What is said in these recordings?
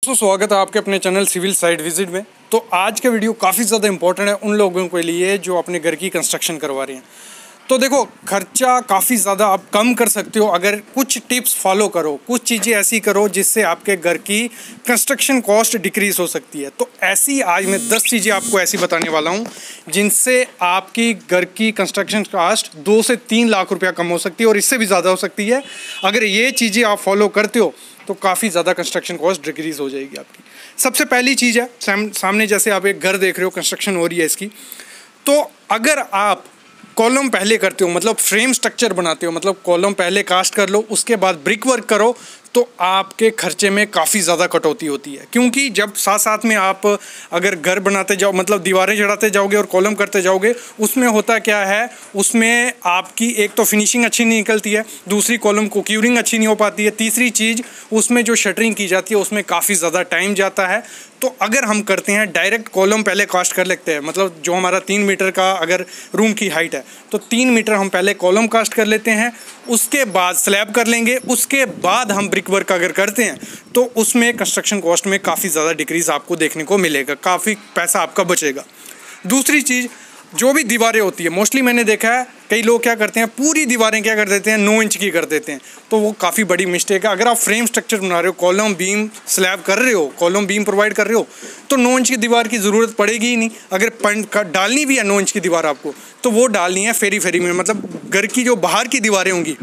स्वागत है आपके अपने चैनल सिविल साइट विजिट में। तो आज का वीडियो काफ़ी ज़्यादा इंपॉर्टेंट है उन लोगों के लिए जो अपने घर की कंस्ट्रक्शन करवा रहे हैं। तो देखो, खर्चा काफ़ी ज़्यादा आप कम कर सकते हो अगर कुछ टिप्स फॉलो करो, कुछ चीज़ें ऐसी करो जिससे आपके घर की कंस्ट्रक्शन कॉस्ट डिक्रीज़ हो सकती है। तो ऐसी आज मैं 10 चीज़ें आपको ऐसी बताने वाला हूँ जिनसे आपकी घर की कंस्ट्रक्शन कॉस्ट 2 से 3 लाख रुपया कम हो सकती है और इससे भी ज़्यादा हो सकती है। अगर ये चीज़ें आप फॉलो करते हो तो काफ़ी ज़्यादा कंस्ट्रक्शन कॉस्ट डिक्रीज़ हो जाएगी आपकी। सबसे पहली चीज़ है, सामने जैसे आप एक घर देख रहे हो, कंस्ट्रक्शन हो रही है इसकी, तो अगर आप कॉलम पहले करते हो, मतलब फ्रेम स्ट्रक्चर बनाते हो, मतलब कॉलम पहले कास्ट कर लो, उसके बाद ब्रिक वर्क करो, तो आपके खर्चे में काफ़ी ज़्यादा कटौती होती है। क्योंकि जब साथ साथ में आप अगर घर बनाते जाओ, मतलब दीवारें चढ़ाते जाओगे और कॉलम करते जाओगे, उसमें होता क्या है, उसमें आपकी एक तो फिनिशिंग अच्छी नहीं निकलती है, दूसरी कॉलम को क्यूरिंग अच्छी नहीं हो पाती है, तीसरी चीज़ उसमें जो शटरिंग की जाती है उसमें काफ़ी ज़्यादा टाइम जाता है। तो अगर हम करते हैं डायरेक्ट कॉलम पहले कास्ट कर लेते हैं, मतलब जो हमारा 3 मीटर का अगर रूम की हाइट है तो 3 मीटर हम पहले कॉलम कास्ट कर लेते हैं, उसके बाद स्लैब कर लेंगे, उसके बाद हम ब्रिक वर्क अगर करते हैं तो उसमें कंस्ट्रक्शन कॉस्ट में काफ़ी ज़्यादा डिक्रीज़ आपको देखने को मिलेगा, काफ़ी पैसा आपका बचेगा। दूसरी चीज़, जो भी दीवारें होती है, मोस्टली मैंने देखा है कई लोग क्या करते हैं, पूरी दीवारें क्या कर देते हैं 9 इंच की कर देते हैं, तो वो काफ़ी बड़ी मिस्टेक है। अगर आप फ्रेम स्ट्रक्चर बना रहे हो, कॉलम बीम स्लैब कर रहे हो, कॉलम बीम प्रोवाइड कर रहे हो, तो 9 इंच की दीवार की ज़रूरत पड़ेगी ही नहीं। अगर डालनी भी है 9 इंच की दीवार आपको, तो वो डालनी है फेरी फेरी में, मतलब घर की जो बाहर की दीवारें होंगी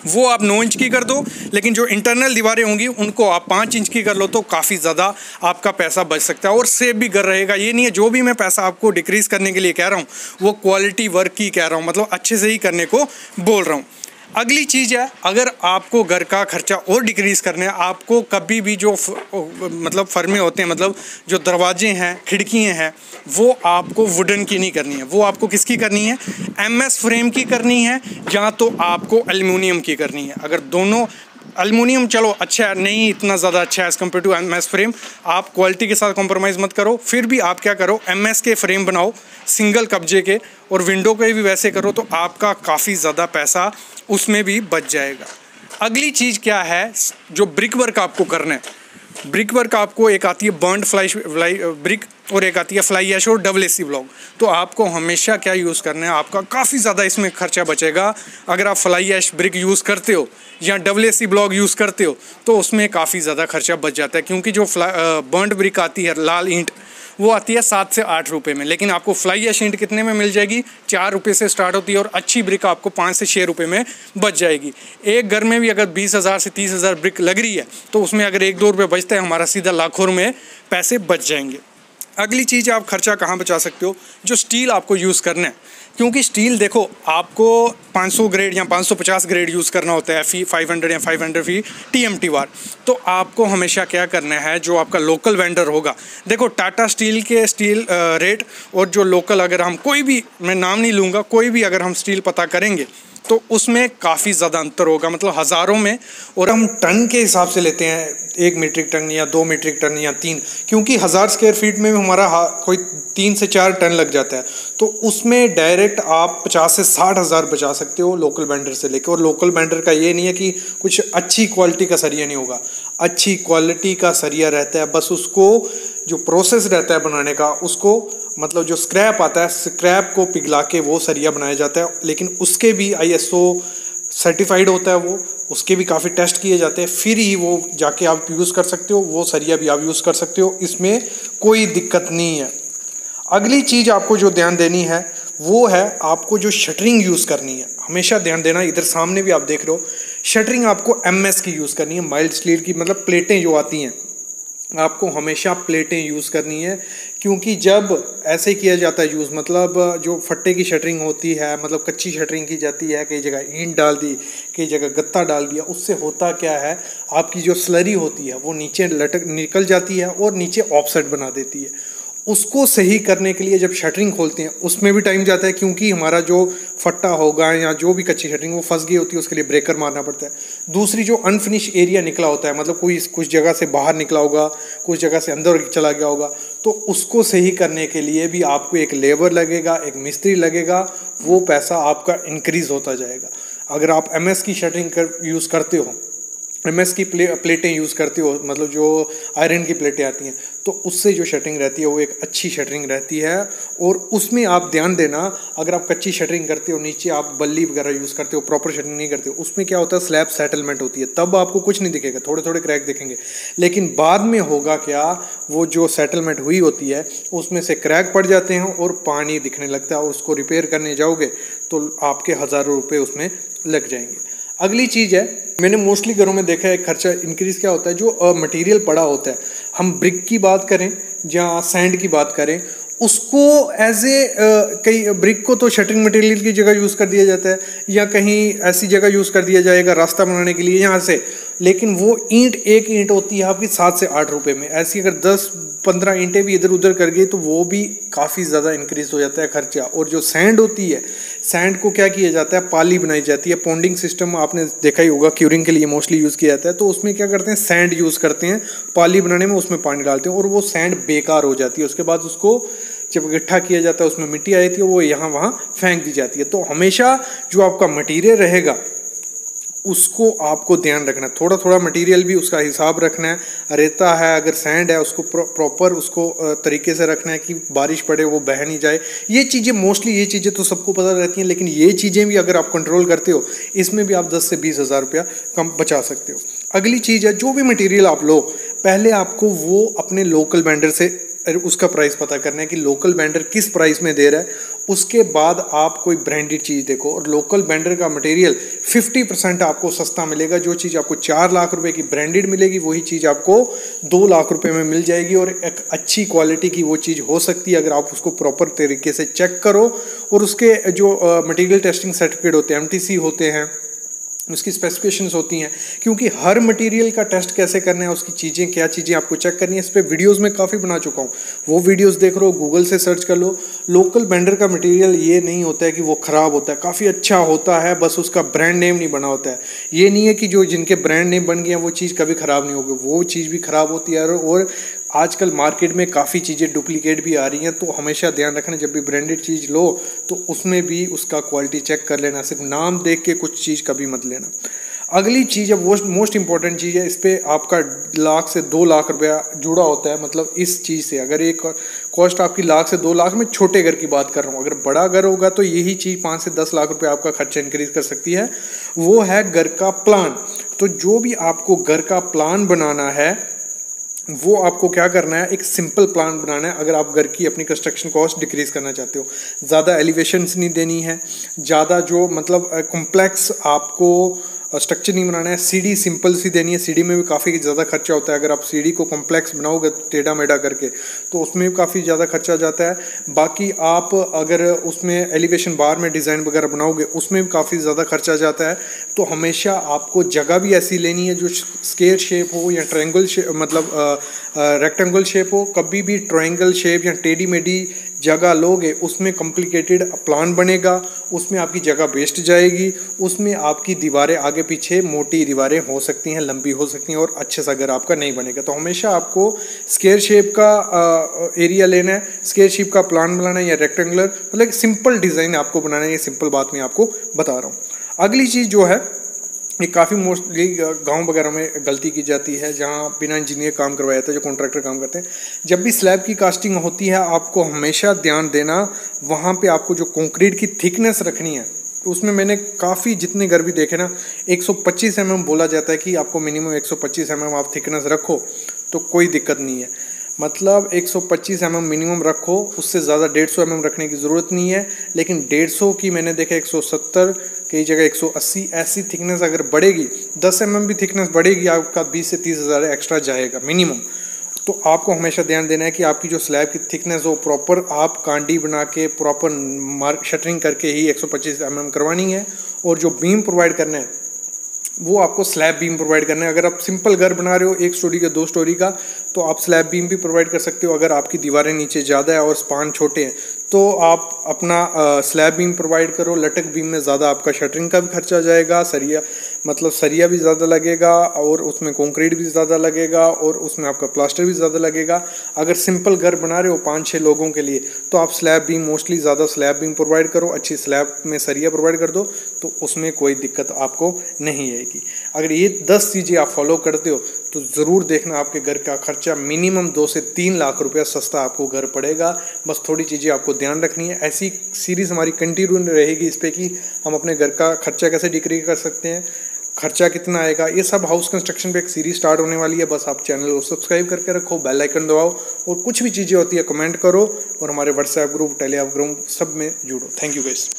वो आप 9 इंच की कर दो, लेकिन जो इंटरनल दीवारें होंगी उनको आप 5 इंच की कर लो, तो काफ़ी ज़्यादा आपका पैसा बच सकता है और सेव भी घर रहेगा। ये नहीं है, जो भी मैं पैसा आपको डिक्रीज़ करने के लिए कह रहा हूँ वो क्वालिटी वर्क की कह रहा हूँ, मतलब अच्छे से ही करने को बोल रहा हूँ। अगली चीज़ है, अगर आपको घर का खर्चा और डिक्रीज़ करना है, आपको कभी भी जो मतलब फर्मे होते हैं, मतलब जो दरवाजे हैं, खिड़कियाँ हैं, वो आपको वुडन की नहीं करनी है, वो आपको किसकी करनी है, एमएस फ्रेम की करनी है, या तो आपको एल्युमिनियम की करनी है। अगर दोनों, एल्युमिनियम चलो अच्छा है, नहीं इतना ज़्यादा अच्छा है as compare to MS frame, आप क्वालिटी के साथ कॉम्प्रोमाइज़ मत करो, फिर भी आप क्या करो, एमएस के फ्रेम बनाओ सिंगल कब्जे के, और विंडो के भी वैसे करो, तो आपका काफ़ी ज़्यादा पैसा उसमें भी बच जाएगा। अगली चीज़ क्या है, जो ब्रिक वर्क आपको करना है, ब्रिक वर्क आपको एक आती है बर्न्ड फ्लाई ब्रिक और एक आती है फ्लाई ऐश और डबल एसी ब्लॉक। तो आपको हमेशा क्या यूज़ करना है, आपका काफ़ी ज़्यादा इसमें खर्चा बचेगा। अगर आप फ्लाई ऐश ब्रिक यूज़ करते हो या डबल एसी ब्लॉक यूज़ करते हो तो उसमें काफ़ी ज़्यादा खर्चा बच जाता है, क्योंकि जो बर्न्ड ब्रिक आती है लाल ईंट, वो आती है 7 से 8 रुपये में, लेकिन आपको फ्लाई ऐश ईंट कितने में मिल जाएगी, 4 रुपये से स्टार्ट होती है, और अच्छी ब्रिक आपको 5 से 6 रुपये में बच जाएगी। एक घर में भी अगर 20,000 से 30,000 ब्रिक लग रही है तो उसमें अगर 1-2 रुपये बचते हैं, हमारा सीधा लाखों में पैसे बच जाएंगे। अगली चीज़, आप खर्चा कहाँ बचा सकते हो, जो स्टील आपको यूज़ करना है, क्योंकि स्टील देखो आपको 500 ग्रेड या 550 ग्रेड यूज़ करना होता है, फी 500 या 500 फी TMT वार। तो आपको हमेशा क्या करना है, जो आपका लोकल वेंडर होगा, देखो टाटा स्टील के स्टील रेट और जो लोकल, अगर हम कोई भी, मैं नाम नहीं लूँगा, कोई भी अगर हम स्टील पता करेंगे तो उसमें काफ़ी ज़्यादा अंतर होगा, मतलब हज़ारों में, और हम टन के हिसाब से लेते हैं, 1 मीट्रिक टन या 2 मीट्रिक टन या 3, क्योंकि 1000 स्क्वायर फीट में हमारा कोई 3 से 4 टन लग जाता है, तो उसमें डायरेक्ट आप 50 से 60 हज़ार बचा सकते हो लोकल वेंडर से लेकर। और लोकल वेंडर का ये नहीं है कि कुछ अच्छी क्वालिटी का सरिया नहीं होगा, अच्छी क्वालिटी का सरिया रहता है, बस उसको जो प्रोसेस रहता है बनाने का, उसको मतलब जो स्क्रैप आता है, स्क्रैप को पिघला के वो सरिया बनाया जाता है, लेकिन उसके भी ISO सर्टिफाइड होता है, वो उसके भी काफ़ी टेस्ट किए जाते हैं, फिर ही वो जाके आप यूज़ कर सकते हो, वो सरिया भी आप यूज़ कर सकते हो, इसमें कोई दिक्कत नहीं है। अगली चीज़ आपको जो ध्यान देनी है वो है, आपको जो शटरिंग यूज़ करनी है, हमेशा ध्यान देना, इधर सामने भी आप देख रहे हो, शटरिंग आपको MS की यूज़ करनी है, माइल्ड स्टील की, मतलब प्लेटें जो आती हैं, आपको हमेशा प्लेटें यूज़ करनी है, क्योंकि जब ऐसे किया जाता है यूज़, मतलब जो फट्टे की शटरिंग होती है, मतलब कच्ची शटरिंग की जाती है, कई जगह ईंट डाल दी, कई जगह गत्ता डाल दिया, उससे होता क्या है, आपकी जो स्लरी होती है वो नीचे लटक निकल जाती है और नीचे ऑफसेट बना देती है। उसको सही करने के लिए जब शटरिंग खोलते हैं उसमें भी टाइम जाता है, क्योंकि हमारा जो फट्टा होगा या जो भी कच्ची शटरिंग वो फंस गई होती है, उसके लिए ब्रेकर मारना पड़ता है। दूसरी, जो अनफिनिश एरिया निकला होता है, मतलब कोई कुछ जगह से बाहर निकला होगा, कुछ जगह से अंदर चला गया होगा, तो उसको सही करने के लिए भी आपको एक लेबर लगेगा, एक मिस्त्री लगेगा, वो पैसा आपका इंक्रीज़ होता जाएगा। अगर आप MS की शटरिंग यूज़ करते हो MS की प्लेटें यूज़ करते हो, मतलब जो आयरन की प्लेटें आती हैं, तो उससे जो शटरिंग रहती है वो एक अच्छी शटरिंग रहती है। और उसमें आप ध्यान देना, अगर आप कच्ची शटरिंग करते हो, नीचे आप बल्ली वगैरह यूज़ करते हो, प्रॉपर शटरिंग नहीं करते हो, उसमें क्या होता है स्लैब सेटलमेंट होती है, तब आपको कुछ नहीं दिखेगा, थोड़े थोड़े क्रैक दिखेंगे। लेकिन बाद में होगा क्या, वो जो सेटलमेंट हुई होती है उसमें से क्रैक पड़ जाते हैं और पानी दिखने लगता है, और उसको रिपेयर करने जाओगे तो आपके हज़ारों रुपये उसमें लग जाएंगे। अगली चीज़ है, मैंने मोस्टली घरों में देखा है खर्चा इंक्रीज़ क्या होता है, जो मटेरियल पड़ा होता है, हम ब्रिक की बात करें या सैंड की बात करें, उसको एज ए कई ब्रिक को तो शटरिंग मटेरियल की जगह यूज़ कर दिया जाता है, या कहीं ऐसी जगह यूज़ कर दिया जाएगा रास्ता बनाने के लिए यहाँ से, लेकिन वो ईंट एक ईंट होती है आपकी 7 से 8 रुपए में। ऐसी अगर 10-15 ईंटें भी इधर उधर कर गई तो वो भी काफ़ी ज़्यादा इंक्रीज हो जाता है खर्चा। और जो सैंड होती है, सैंड को क्या किया जाता है, पाली बनाई जाती है, पॉन्डिंग सिस्टम आपने देखा ही होगा, क्यूरिंग के लिए मोस्टली यूज़ किया जाता है। तो उसमें क्या करते हैं, सैंड यूज़ करते हैं पाली बनाने में, उसमें पानी डालते हैं और वो सैंड बेकार हो जाती है। उसके बाद उसको जब इकट्ठा किया जाता है, उसमें मिट्टी आई थी है, वो यहाँ वहाँ फेंक दी जाती है। तो हमेशा जो आपका मटीरियल रहेगा उसको आपको ध्यान रखना है, थोड़ा थोड़ा मटेरियल भी उसका हिसाब रखना है। रेता है, अगर सैंड है, उसको प्रॉपर उसको तरीके से रखना है कि बारिश पड़े वो बह नहीं जाए। ये चीज़ें मोस्टली, ये चीज़ें तो सबको पता रहती हैं, लेकिन ये चीज़ें भी अगर आप कंट्रोल करते हो, इसमें भी आप 10 से 20 हज़ार रुपया कम बचा सकते हो। अगली चीज़ है, जो भी मटेरियल आप लो, पहले आपको वो अपने लोकल वेंडर से उसका प्राइस पता करना है कि लोकल वेंडर किस प्राइस में दे रहा है। उसके बाद आप कोई ब्रांडेड चीज़ देखो, और लोकल वेंडर का मटेरियल 50% आपको सस्ता मिलेगा। जो चीज़ आपको 4 लाख रुपए की ब्रांडेड मिलेगी, वही चीज़ आपको 2 लाख रुपए में मिल जाएगी, और एक अच्छी क्वालिटी की वो चीज़ हो सकती है अगर आप उसको प्रॉपर तरीके से चेक करो। और उसके जो मटेरियल टेस्टिंग सर्टिफिकेट होते हैं, MTC होते हैं, उसकी स्पेसिफिकेशंस होती हैं, क्योंकि हर मटेरियल का टेस्ट कैसे करना है, उसकी चीज़ें क्या चीज़ें आपको चेक करनी है, इस पर वीडियोस में काफ़ी बना चुका हूँ। वो वीडियोस देख लो, गूगल से सर्च कर लो। लोकल वेंडर का मटेरियल ये नहीं होता है कि वो ख़राब होता है, काफ़ी अच्छा होता है, बस उसका ब्रांड नेम नहीं बना होता है। ये नहीं है कि जो जिनके ब्रांड नेम बन गए हैं वो चीज़ कभी ख़राब नहीं होगी, वो चीज़ भी ख़राब होती है। और आजकल मार्केट में काफ़ी चीज़ें डुप्लीकेट भी आ रही हैं, तो हमेशा ध्यान रखना, जब भी ब्रांडेड चीज़ लो तो उसमें भी उसका क्वालिटी चेक कर लेना, सिर्फ नाम देख के कुछ चीज़ कभी मत लेना। अगली चीज़ है, वो मोस्ट इंपॉर्टेंट चीज़ है, इस पर आपका 1 लाख से 2 लाख रुपया जुड़ा होता है। मतलब इस चीज़ से अगर एक कॉस्ट आपकी 1 लाख से 2 लाख में, छोटे घर की बात कर रहा हूँ, अगर बड़ा घर होगा तो यही चीज़ 5 से 10 लाख रुपये आपका खर्चा इंक्रीज कर सकती है। वो है घर का प्लान। तो जो भी आपको घर का प्लान बनाना है, वो आपको क्या करना है, एक सिंपल प्लान बनाना है। अगर आप घर की अपनी कंस्ट्रक्शन कॉस्ट डिक्रीज़ करना चाहते हो, ज़्यादा एलिवेशंस नहीं देनी है, ज़्यादा जो मतलब कॉम्प्लेक्स आपको स्ट्रक्चर नहीं बनाना है, सीढ़ी सिंपल सी देनी है। सीढ़ी में भी काफ़ी ज़्यादा खर्चा होता है, अगर आप सीढ़ी को कॉम्प्लेक्स बनाओगे टेढ़ा मेढ़ा करके तो उसमें भी काफ़ी ज़्यादा खर्चा जाता है। बाकी आप अगर उसमें एलिवेशन बार में डिज़ाइन वगैरह बनाओगे, उसमें भी काफ़ी ज़्यादा खर्चा जाता है। तो हमेशा आपको जगह भी ऐसी लेनी है जो स्क्वायर शेप हो या ट्रायंगल शेप, मतलब रेक्टेंगल शेप हो। कभी भी ट्रायंगल शेप या टेढ़ी मेढ़ी जगह लोगे, उसमें कॉम्प्लिकेटेड प्लान बनेगा, उसमें आपकी जगह वेस्ट जाएगी, उसमें आपकी दीवारें आगे पीछे मोटी दीवारें हो सकती हैं, लंबी हो सकती हैं, और अच्छे से अगर आपका नहीं बनेगा। तो हमेशा आपको स्क्वायर शेप का एरिया लेना है, स्क्वायर शेप का प्लान बनाना है, या रेक्टेंगुलर, मतलब सिंपल डिज़ाइन आपको बनाना है। ये सिंपल बात मैं आपको बता रहा हूँ। अगली चीज़ जो है, ये काफ़ी मोस्टली गांव वगैरह में गलती की जाती है, जहां बिना इंजीनियर काम करवाया जाता है, जो कॉन्ट्रैक्टर काम करते हैं। जब भी स्लैब की कास्टिंग होती है, आपको हमेशा ध्यान देना, वहां पे आपको जो कंक्रीट की थिकनेस रखनी है, तो उसमें मैंने काफ़ी जितने घर भी देखे ना, 125 mm बोला जाता है कि आपको मिनिमम 125 mm आप थिकनेस रखो तो कोई दिक्कत नहीं है। मतलब 125 mm मिनिमम रखो, उससे ज़्यादा 150 mm रखने की ज़रूरत नहीं है। लेकिन 150 की मैंने देखा 170, कई जगह 180, ऐसी थिकनेस अगर बढ़ेगी, 10 mm भी थिकनेस बढ़ेगी, आपका 20 से 30 हज़ार एक्स्ट्रा जाएगा मिनिमम। तो आपको हमेशा ध्यान देना है कि आपकी जो स्लैब की थिकनेस हो, प्रॉपर आप कांडी बना के प्रॉपर शटरिंग करके ही 125 mm करवानी है। और जो बीम प्रोवाइड करना है, वो आपको स्लैब बीम प्रोवाइड करना है। अगर आप सिंपल घर बना रहे हो 1 स्टोरी का 2 स्टोरी का, तो आप स्लैब बीम भी प्रोवाइड कर सकते हो। अगर आपकी दीवारें नीचे ज़्यादा है और स्पान छोटे हैं, तो आप अपना स्लैब बीम प्रोवाइड करो। लटक बीम में ज़्यादा आपका शटरिंग का भी खर्चा जाएगा, सरिया भी ज़्यादा लगेगा और उसमें कंक्रीट भी ज़्यादा लगेगा और उसमें आपका प्लास्टर भी ज़्यादा लगेगा। अगर सिंपल घर बना रहे हो 5-6 लोगों के लिए तो आप स्लैब बीम मोस्टली ज़्यादा स्लैब बीम प्रोवाइड करो, अच्छी स्लैब में सरिया प्रोवाइड कर दो, तो उसमें कोई दिक्कत आपको नहीं आएगी। अगर ये 10 चीज़ें आप फॉलो करते हो तो ज़रूर देखना आपके घर का खर्चा मिनिमम 2 से 3 लाख रुपया सस्ता आपको घर पड़ेगा। बस थोड़ी चीज़ें आपको ध्यान रखनी है। ऐसी सीरीज़ हमारी कंटिन्यू रहेगी इस पर कि हम अपने घर का खर्चा कैसे डिक्रीज कर सकते हैं, खर्चा कितना आएगा, ये सब हाउस कंस्ट्रक्शन पे एक सीरीज स्टार्ट होने वाली है। बस आप चैनल को सब्सक्राइब करके रखो, बेल आइकन दबाओ और कुछ भी चीज़ें होती है कमेंट करो और हमारे व्हाट्सएप ग्रुप, टेलीग्राम ग्रुप सब में जुड़ो। Thank you guys.